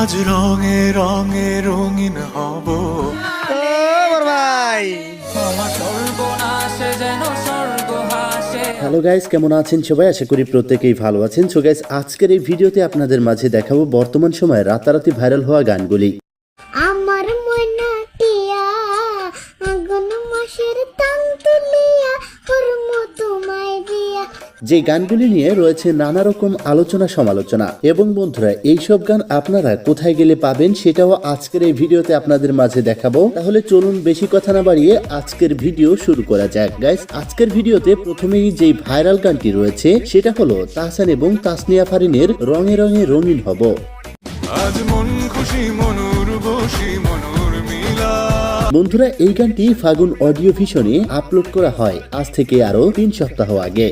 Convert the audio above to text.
আজ রঙে রঙে রঙিন হব ভাই আমার সর্বনাশে যেন স্বর্গ হাসে। হ্যালো গাইস, কেমন আছেন সবাই? আশা করি প্রত্যেকেই ভালো আছেন। সো গাইস, আজকের এই ভিডিওতে আপনাদের মাঝে দেখাবো বর্তমান সময়ে রাতারাতি ভাইরাল হওয়া গানগুলি। আমার মনা টিয়া আগুন মাসের তাং তুলিয়া করম তোমায় দিয়া। যে গানগুলি নিয়ে রয়েছে নানা রকম আলোচনা সমালোচনা, এবং বন্ধুরা এইসব গান আপনারা কোথায় গেলে পাবেন সেটাও আজকের এই ভিডিওতে আপনাদের মাঝে দেখাবো। তাহলে চলুন বেশি কথা না বাড়িয়ে আজকের ভিডিও শুরু করা যাক। গাইস, আজকের ভিডিওতে প্রথমেই যেই ভাইরাল গানটি রয়েছে সেটা হলো তাহসান এবং তাসনিয়া ফারিনের রঙে রঙে রঙিন হব। আজ মন খুশি মনুর বসি মনুর মিলা। বন্ধুরা, এই গানটি ফাগুন অডিও ভিশনে আপলোড করা হয় আজ থেকে আরো 3 সপ্তাহ আগে।